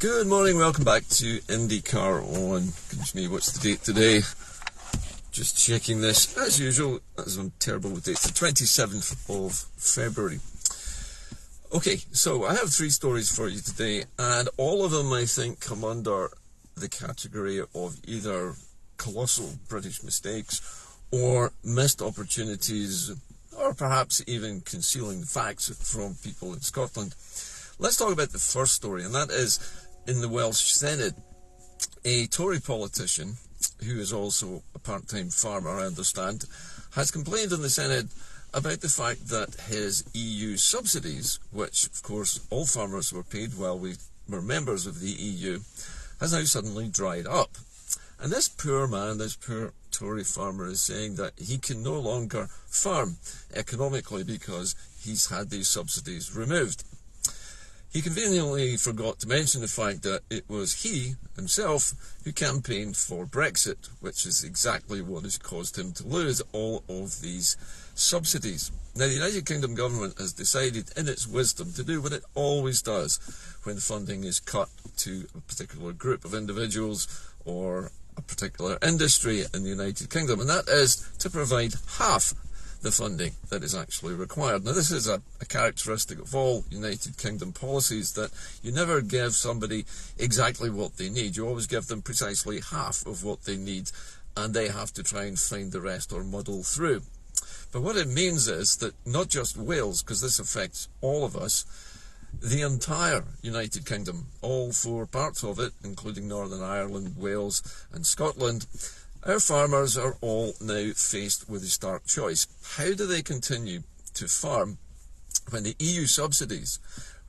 Good morning, welcome back to IndyCar on, goodness me, what's the date today? Just checking this, as usual, as I'm terrible with dates, the 27th of February. Okay, so I have three stories for you today, and all of them, I think, come under the category of either colossal British mistakes or missed opportunities, or perhaps even concealing the facts from people in Scotland. Let's talk about the first story, and that is in the Welsh Senate. A Tory politician, who is also a part-time farmer, I understand, has complained in the Senate about the fact that his EU subsidies, which of course all farmers were paid while we were members of the EU, has now suddenly dried up. And this poor man, this poor Tory farmer, is saying that he can no longer farm economically because he's had these subsidies removed. He conveniently forgot to mention the fact that it was he himself who campaigned for Brexit, which is exactly what has caused him to lose all of these subsidies. Now, the United Kingdom government has decided in its wisdom to do what it always does when funding is cut to a particular group of individuals or a particular industry in the United Kingdom, and that is to provide half the funding that is actually required. Now, this is a characteristic of all United Kingdom policies, that you never give somebody exactly what they need. You always give them precisely half of what they need, and they have to try and find the rest or muddle through. But what it means is that not just Wales, because this affects all of us, the entire United Kingdom, all four parts of it, including Northern Ireland, Wales and Scotland, our farmers are all now faced with a stark choice. How do they continue to farm when the EU subsidies,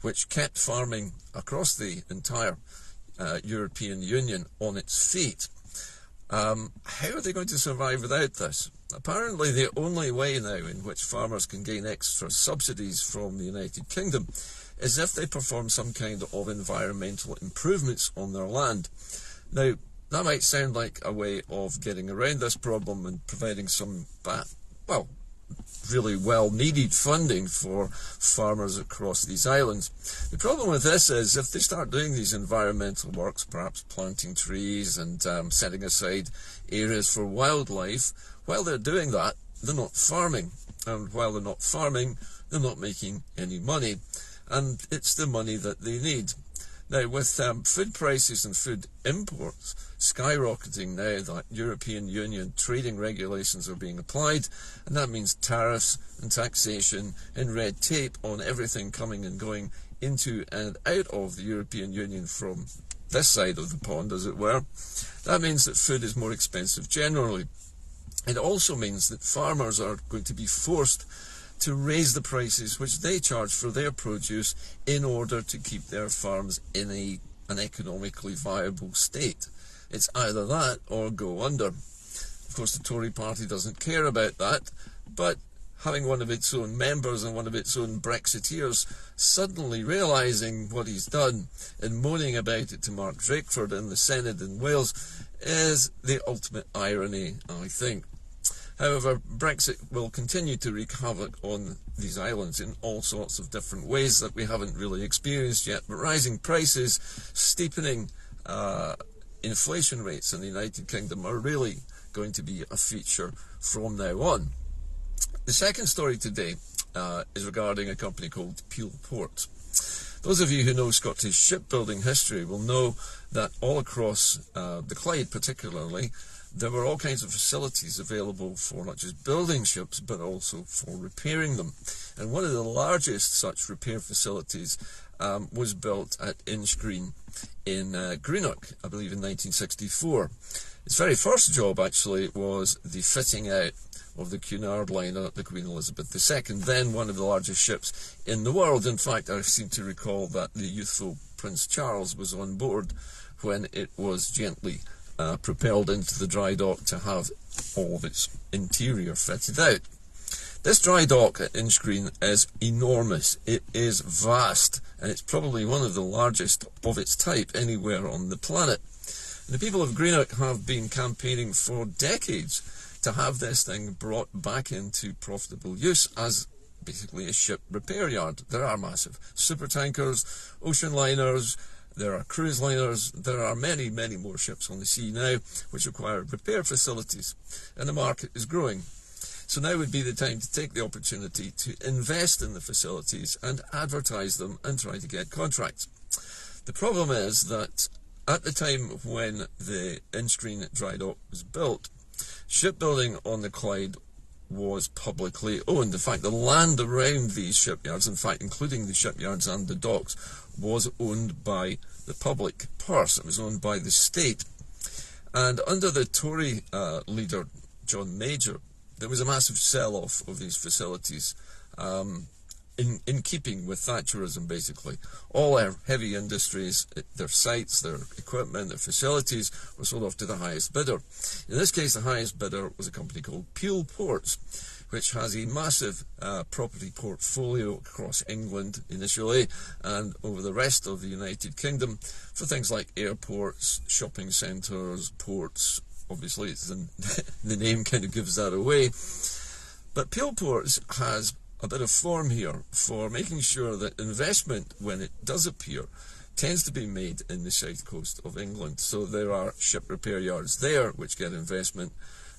which kept farming across the entire European Union on its feet, how are they going to survive without this? Apparently the only way now in which farmers can gain extra subsidies from the United Kingdom is if they perform some kind of environmental improvements on their land. Now, that might sound like a way of getting around this problem and providing some, really well-needed funding for farmers across these islands. The problem with this is if they start doing these environmental works, perhaps planting trees and setting aside areas for wildlife, while they're doing that, they're not farming. And while they're not farming, they're not making any money. And it's the money that they need. Now, with food prices and food imports skyrocketing now, that European Union trading regulations are being applied, and that means tariffs and taxation and red tape on everything coming and going into and out of the European Union from this side of the pond, as it were. That means that food is more expensive generally. It also means that farmers are going to be forced to raise the prices which they charge for their produce in order to keep their farms in an economically viable state. It's either that or go under. Of course, the Tory party doesn't care about that, but having one of its own members and one of its own Brexiteers suddenly realising what he's done and moaning about it to Mark Drakeford in the Senate in Wales is the ultimate irony, I think. However, Brexit will continue to wreak havoc on these islands in all sorts of different ways that we haven't really experienced yet. But rising prices, steepening inflation rates in the United Kingdom are really going to be a feature from now on. The second story today is regarding a company called Peel Port. Those of you who know Scottish shipbuilding history will know that all across the Clyde particularly, there were all kinds of facilities available for not just building ships, but also for repairing them. And one of the largest such repair facilities was built at Inchgreen in Greenock, I believe in 1964. Its very first job, actually, was the fitting out of the Cunard liner, the Queen Elizabeth II, then one of the largest ships in the world. In fact, I seem to recall that the youthful Prince Charles was on board when it was gently propelled into the dry dock to have all of its interior fitted out. This dry dock at Inchgreen is enormous. It is vast, and it's probably one of the largest of its type anywhere on the planet. And the people of Greenock have been campaigning for decades to have this thing brought back into profitable use as basically a ship repair yard. There are massive supertankers, ocean liners, There are cruise liners, there are many, many more ships on the sea now which require repair facilities, and the market is growing. So now would be the time to take the opportunity to invest in the facilities and advertise them and try to get contracts. The problem is that at the time when the Inchgreen Dry Dock was built, shipbuilding on the Clyde was publicly owned. In fact, the land around these shipyards, in fact, including the shipyards and the docks, was owned by the public purse. It was owned by the state. And under the Tory leader, John Major, there was a massive sell-off of these facilities, in keeping with Thatcherism, basically. All our heavy industries, their sites, their equipment, their facilities, were sold off to the highest bidder. In this case, the highest bidder was a company called Peel Ports, which has a massive property portfolio across England initially and over the rest of the United Kingdom for things like airports, shopping centres, ports. Obviously, it's the name kind of gives that away. But Peel Ports has a bit of form here for making sure that investment, when it does appear, tends to be made in the south coast of England. So there are ship repair yards there which get investment.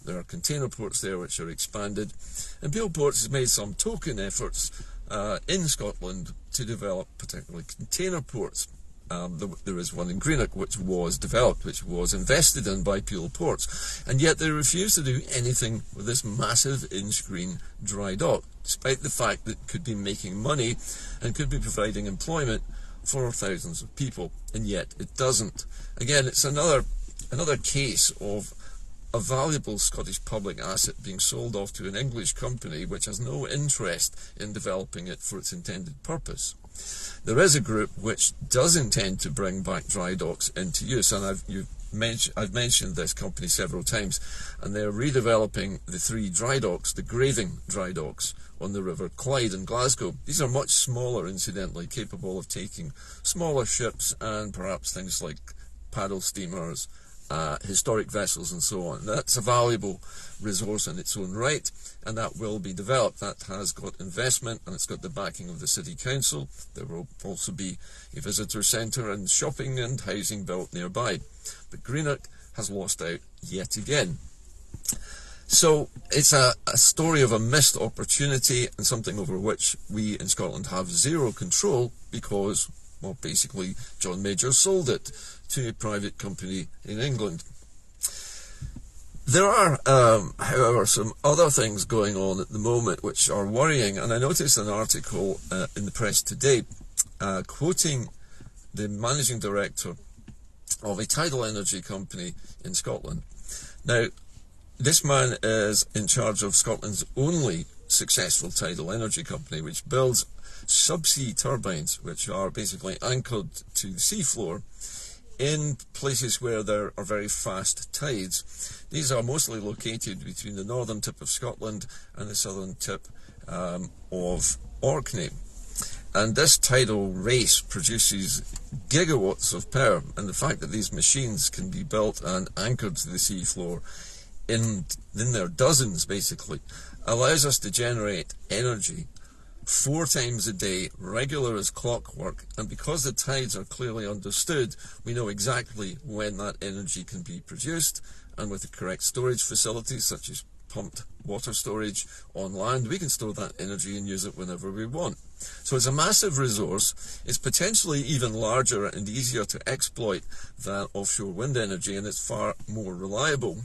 There are container ports there which are expanded. And Peel Ports has made some token efforts in Scotland to develop particularly container ports. There is one in Greenock which was developed, which was invested in by Peel Ports, and yet they refuse to do anything with this massive Inchgreen Dry Dock, despite the fact that it could be making money and could be providing employment for thousands of people, and yet it doesn't. Again, it's another case of a valuable Scottish public asset being sold off to an English company which has no interest in developing it for its intended purpose. There is a group which does intend to bring back dry docks into use, and I've mentioned this company several times, and they're redeveloping the 3 dry docks, the graving dry docks on the River Clyde in Glasgow. These are much smaller, incidentally, capable of taking smaller ships and perhaps things like paddle steamers, historic vessels and so on. That's a valuable resource in its own right, and that will be developed. That has got investment and it's got the backing of the City Council. There will also be a visitor centre and shopping and housing built nearby. But Greenock has lost out yet again. So it's a story of a missed opportunity and something over which we in Scotland have zero control because, well, basically John Major sold it to a private company in England. There are, however, some other things going on at the moment which are worrying, and I noticed an article in the press today quoting the managing director of a tidal energy company in Scotland. Now, this man is in charge of Scotland's only successful tidal energy company, which builds subsea turbines, which are basically anchored to the seafloor in places where there are very fast tides. These are mostly located between the northern tip of Scotland and the southern tip of Orkney. And this tidal race produces gigawatts of power, and the fact that these machines can be built and anchored to the seafloor in their dozens, basically, allows us to generate energy 4 times a day, regular as clockwork, and because the tides are clearly understood, we know exactly when that energy can be produced, and with the correct storage facilities, such as pumped water storage on land, we can store that energy and use it whenever we want. So it's a massive resource. It's potentially even larger and easier to exploit than offshore wind energy, and it's far more reliable.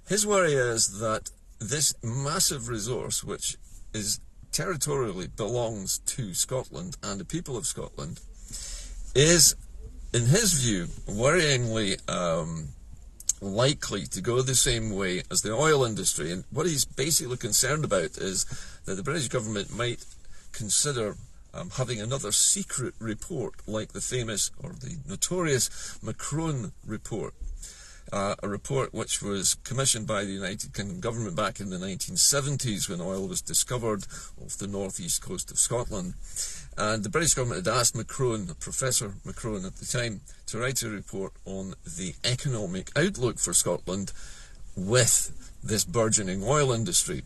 His worry is that this massive resource, which is territorially belongs to Scotland and the people of Scotland, is, in his view, worryingly likely to go the same way as the oil industry. And what he's basically concerned about is that the British government might consider having another secret report like the famous or the notorious Macron report. A report which was commissioned by the United Kingdom government back in the 1970s when oil was discovered off the northeast coast of Scotland. And the British government had asked Macron, Professor Macron at the time, to write a report on the economic outlook for Scotland with this burgeoning oil industry.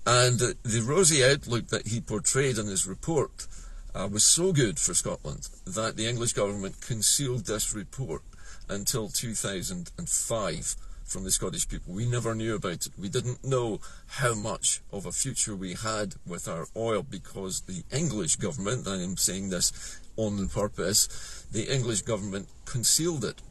And the rosy outlook that he portrayed in his report was so good for Scotland that the English government concealed this report until 2005 from the Scottish people. We never knew about it. We didn't know how much of a future we had with our oil because the English government, and I'm saying this on purpose, the English government concealed it.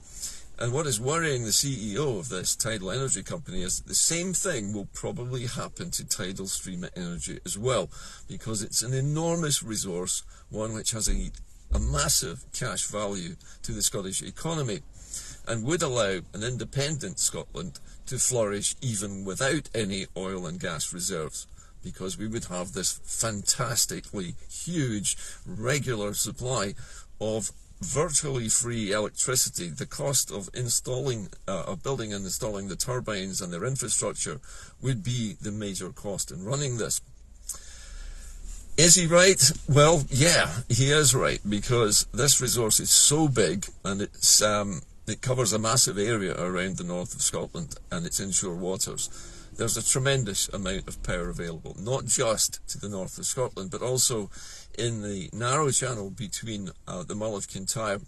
And what is worrying the CEO of this Tidal Energy company is the same thing will probably happen to Tidal Stream Energy as well, because it's an enormous resource, one which has a massive cash value to the Scottish economy, and would allow an independent Scotland to flourish even without any oil and gas reserves, because we would have this fantastically huge regular supply of virtually free electricity. The cost of building and installing the turbines and their infrastructure would be the major cost in running this. Is he right? Well, yeah, he is right, because this resource is so big, and it covers a massive area around the north of Scotland and its inshore waters. There's a tremendous amount of power available, not just to the north of Scotland, but also in the narrow channel between the Mull of Kintyre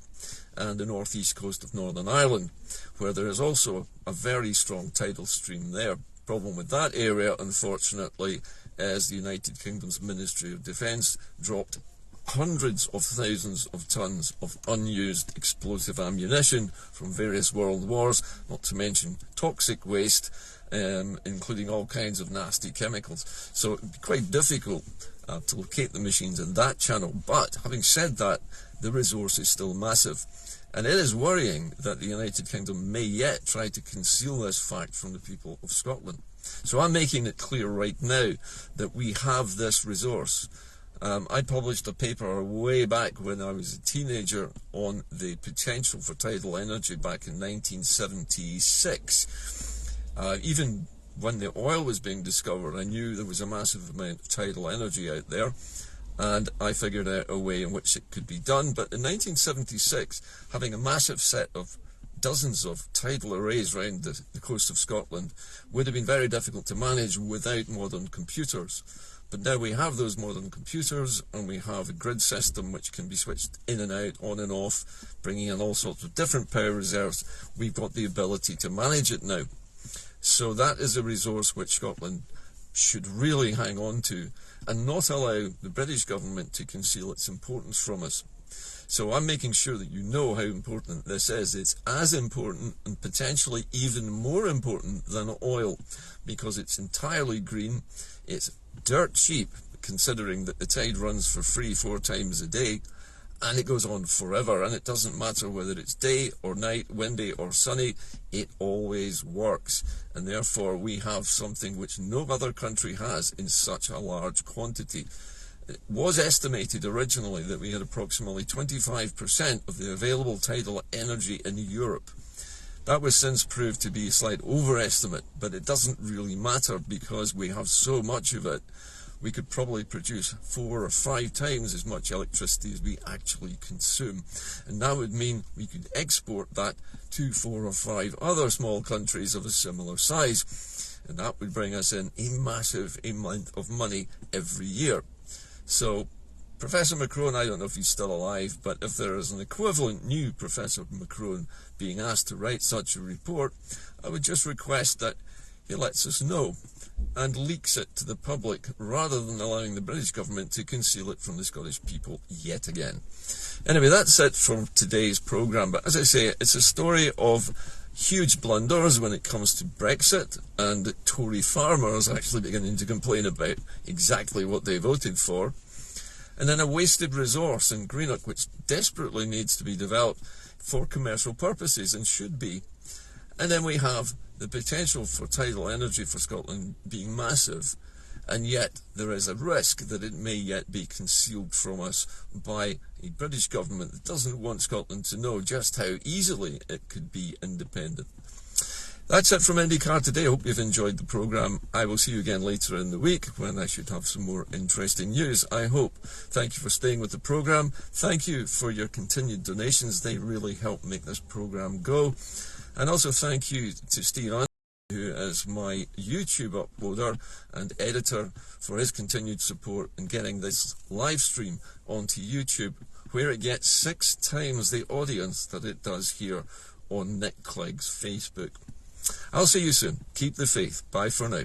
and the northeast coast of Northern Ireland, where there is also a very strong tidal stream there. Problem with that area, unfortunately, is the United Kingdom's Ministry of Defence dropped hundreds of thousands of tons of unused explosive ammunition from various world wars, not to mention toxic waste, including all kinds of nasty chemicals. So it would be quite difficult to locate the machines in that channel. But having said that, the resource is still massive. And it is worrying that the United Kingdom may yet try to conceal this fact from the people of Scotland. So I'm making it clear right now that we have this resource. I published a paper way back when I was a teenager on the potential for tidal energy back in 1976. Even when the oil was being discovered, I knew there was a massive amount of tidal energy out there, and I figured out a way in which it could be done. But in 1976, having a massive set of dozens of tidal arrays around the coast of Scotland would have been very difficult to manage without modern computers. But now we have those modern computers, and we have a grid system which can be switched in and out, on and off, bringing in all sorts of different power reserves. We've got the ability to manage it now. So that is a resource which Scotland should really hang on to and not allow the British government to conceal its importance from us. So I'm making sure that you know how important this is. It's as important and potentially even more important than oil, because it's entirely green. It's dirt cheap, considering that the tide runs for free 4 times a day, and it goes on forever, and it doesn't matter whether it's day or night, windy or sunny, it always works. And therefore we have something which no other country has in such a large quantity. It was estimated originally that we had approximately 25% of the available tidal energy in Europe. That was since proved to be a slight overestimate, but it doesn't really matter because we have so much of it. We could probably produce 4 or 5 times as much electricity as we actually consume. And that would mean we could export that to 4 or 5 other small countries of a similar size. And that would bring us in a massive amount of money every year. So Professor Macron, I don't know if he's still alive, but if there is an equivalent new Professor Macron being asked to write such a report, I would just request that he lets us know and leaks it to the public rather than allowing the British government to conceal it from the Scottish people yet again. Anyway, that's it for today's programme. But as I say, it's a story of huge blunders when it comes to Brexit, and Tory farmers actually beginning to complain about exactly what they voted for. And then a wasted resource in Greenock which desperately needs to be developed for commercial purposes and should be. And then we have the potential for tidal energy for Scotland being massive, and yet there is a risk that it may yet be concealed from us by a British government that doesn't want Scotland to know just how easily it could be independent. That's it from IndyCar today. I hope you've enjoyed the programme. I will see you again later in the week when I should have some more interesting news, I hope. Thank you for staying with the programme. Thank you for your continued donations. They really help make this programme go. And also thank you to Steve Anderson, who is as my YouTube uploader and editor for his continued support in getting this live stream onto YouTube, where it gets 6 times the audience that it does here on Nick Clegg's Facebook. I'll see you soon. Keep the faith. Bye for now.